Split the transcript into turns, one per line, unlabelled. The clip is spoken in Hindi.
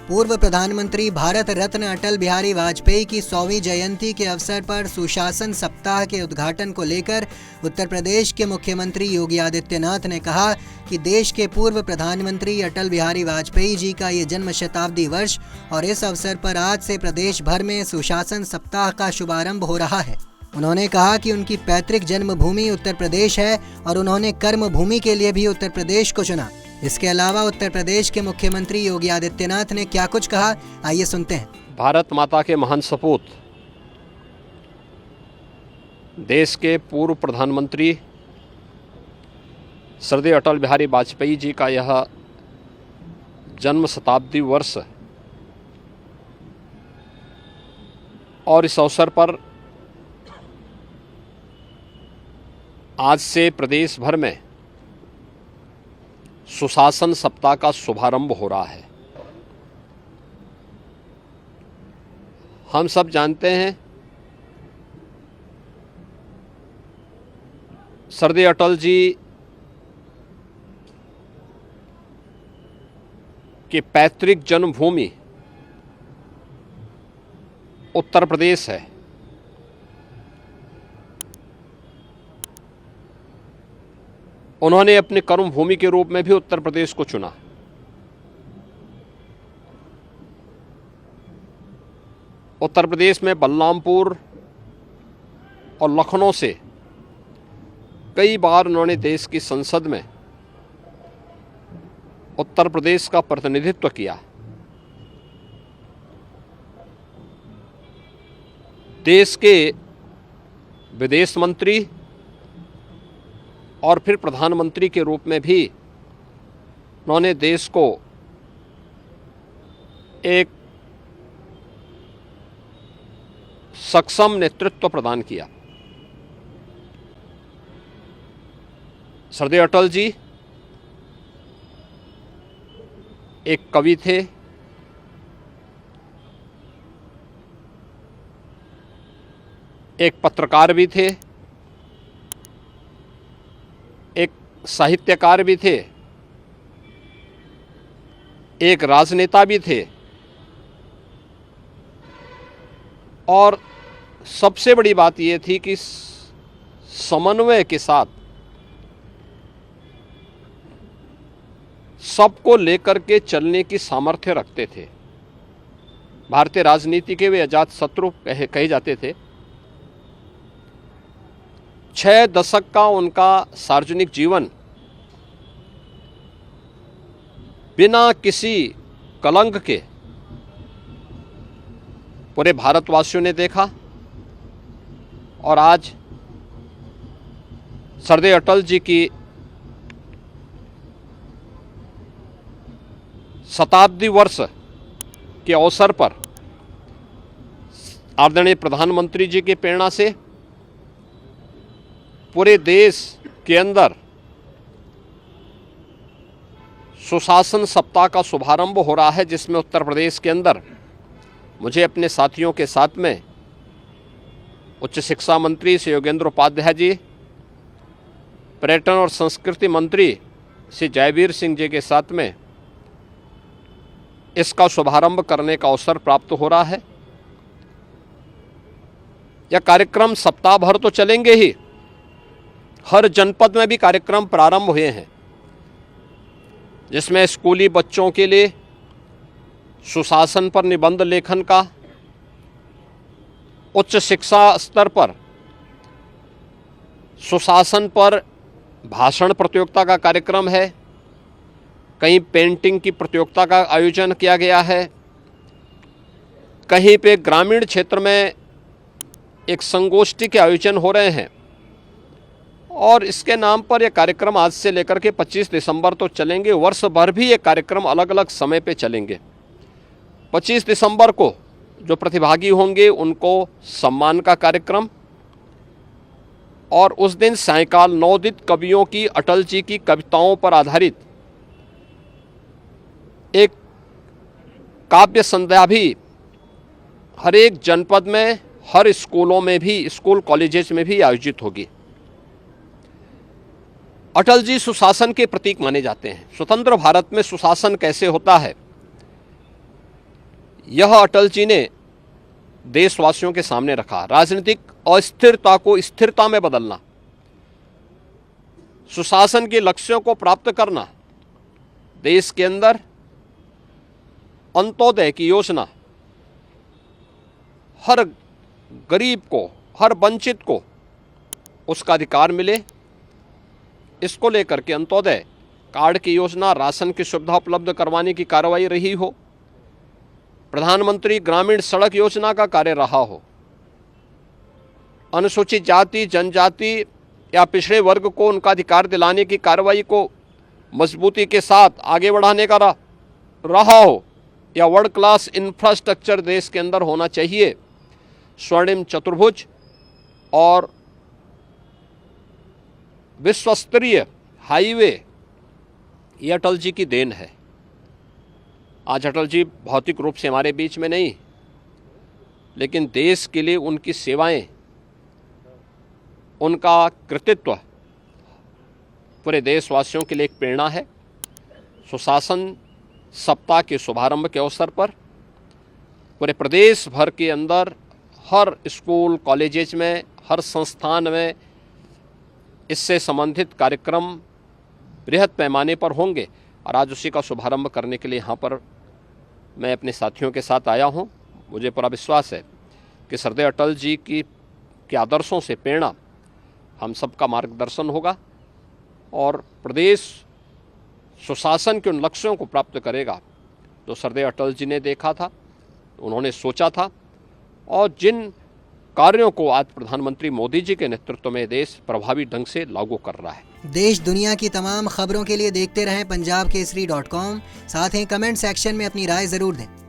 पूर्व प्रधानमंत्री भारत रत्न अटल बिहारी वाजपेयी की 100वीं जयंती के अवसर पर सुशासन सप्ताह के उद्घाटन को लेकर उत्तर प्रदेश के मुख्यमंत्री योगी आदित्यनाथ ने कहा कि देश के पूर्व प्रधानमंत्री अटल बिहारी वाजपेयी जी का ये जन्म शताब्दी वर्ष और इस अवसर पर आज से प्रदेश भर में सुशासन सप्ताह का शुभारंभ हो रहा है। उन्होंने कहा कि उनकी पैतृक जन्मभूमि उत्तर प्रदेश है और उन्होंने कर्म भूमि के लिए भी उत्तर प्रदेश को चुना। इसके अलावा उत्तर प्रदेश के मुख्यमंत्री योगी आदित्यनाथ ने क्या कुछ कहा, आइए सुनते हैं।
भारत माता के महान सपूत देश के पूर्व प्रधानमंत्री श्रद्धेय अटल बिहारी वाजपेयी जी का यह जन्म शताब्दी वर्ष और इस अवसर पर आज से प्रदेश भर में सुशासन सप्ताह का शुभारंभ हो रहा है। हम सब जानते हैं श्रद्धेय अटल जी की पैतृक जन्मभूमि उत्तर प्रदेश है। उन्होंने अपनी कर्म भूमि के रूप में भी उत्तर प्रदेश को चुना। उत्तर प्रदेश में बलरामपुर और लखनऊ से कई बार उन्होंने देश की संसद में उत्तर प्रदेश का प्रतिनिधित्व किया। देश के विदेश मंत्री और फिर प्रधानमंत्री के रूप में भी उन्होंने देश को एक सक्षम नेतृत्व प्रदान किया। श्रद्धेय अटल जी एक कवि थे, एक पत्रकार भी थे, एक साहित्यकार भी थे, एक राजनेता भी थे और सबसे बड़ी बात यह थी कि समन्वय के साथ सबको लेकर के चलने की सामर्थ्य रखते थे। भारतीय राजनीति के वे अजात शत्रु कहे जाते थे। 6 दशक का उनका सार्वजनिक जीवन बिना किसी कलंक के पूरे भारतवासियों ने देखा और आज श्रद्धेय अटल जी की शताब्दी वर्ष के अवसर पर आदरणीय प्रधानमंत्री जी की प्रेरणा से पूरे देश के अंदर सुशासन सप्ताह का शुभारंभ हो रहा है, जिसमें उत्तर प्रदेश के अंदर मुझे अपने साथियों के साथ में उच्च शिक्षा मंत्री श्री योगेंद्र उपाध्याय जी, पर्यटन और संस्कृति मंत्री श्री जयवीर सिंह जी के साथ में इसका शुभारंभ करने का अवसर प्राप्त हो रहा है। यह कार्यक्रम सप्ताह भर तो चलेंगे ही, हर जनपद में भी कार्यक्रम प्रारंभ हुए हैं, जिसमें स्कूली बच्चों के लिए सुशासन पर निबंध लेखन का, उच्च शिक्षा स्तर पर सुशासन पर भाषण प्रतियोगिता का कार्यक्रम है, कहीं पेंटिंग की प्रतियोगिता का आयोजन किया गया है, कहीं पे ग्रामीण क्षेत्र में एक संगोष्ठी के आयोजन हो रहे हैं और इसके नाम पर यह कार्यक्रम आज से लेकर के 25 दिसंबर तो चलेंगे। वर्ष भर भी ये कार्यक्रम अलग अलग समय पे चलेंगे। 25 दिसंबर को जो प्रतिभागी होंगे उनको सम्मान का कार्यक्रम और उस दिन सायंकाल नवोदित कवियों की अटल जी की कविताओं पर आधारित एक काव्य संध्या भी हर एक जनपद में, हर स्कूलों में भी, स्कूल कॉलेजेस में भी आयोजित होगी। अटल जी सुशासन के प्रतीक माने जाते हैं। स्वतंत्र भारत में सुशासन कैसे होता है यह अटल जी ने देशवासियों के सामने रखा। राजनीतिक अस्थिरता को स्थिरता में बदलना, सुशासन के लक्ष्यों को प्राप्त करना, देश के अंदर अंत्योदय की योजना, हर गरीब को, हर वंचित को उसका अधिकार मिले, इसको लेकर के अंत्योदय कार्ड की योजना, राशन की सुविधा उपलब्ध करवाने की कार्रवाई रही हो, प्रधानमंत्री ग्रामीण सड़क योजना का कार्य रहा हो, अनुसूचित जाति जनजाति या पिछड़े वर्ग को उनका अधिकार दिलाने की कार्रवाई को मजबूती के साथ आगे बढ़ाने का रहा हो, या वर्ल्ड क्लास इंफ्रास्ट्रक्चर देश के अंदर होना चाहिए, स्वर्णिम चतुर्भुज और विश्वस्तरीय हाईवे, ये अटल जी की देन है। आज अटल जी भौतिक रूप से हमारे बीच में नहीं, लेकिन देश के लिए उनकी सेवाएं, उनका कृतित्व पूरे देशवासियों के लिए एक प्रेरणा है। सुशासन सप्ताह के शुभारंभ के अवसर पर पूरे प्रदेश भर के अंदर हर स्कूल कॉलेजेस में, हर संस्थान में इससे संबंधित कार्यक्रम बृहद पैमाने पर होंगे और आज उसी का शुभारंभ करने के लिए यहाँ पर मैं अपने साथियों के साथ आया हूँ। मुझे पूरा विश्वास है कि श्रद्धेय अटल जी के आदर्शों से प्रेरणा हम सबका मार्गदर्शन होगा और प्रदेश सुशासन के उन लक्ष्यों को प्राप्त करेगा जो श्रद्धेय अटल जी ने देखा था, उन्होंने सोचा था और जिन कार्यों को आज प्रधानमंत्री मोदी जी के नेतृत्व में देश प्रभावी ढंग से लागू कर रहा है।
देश दुनिया की तमाम खबरों के लिए देखते रहें punjabkesari.com। साथ ही कमेंट सेक्शन में अपनी राय जरूर दें।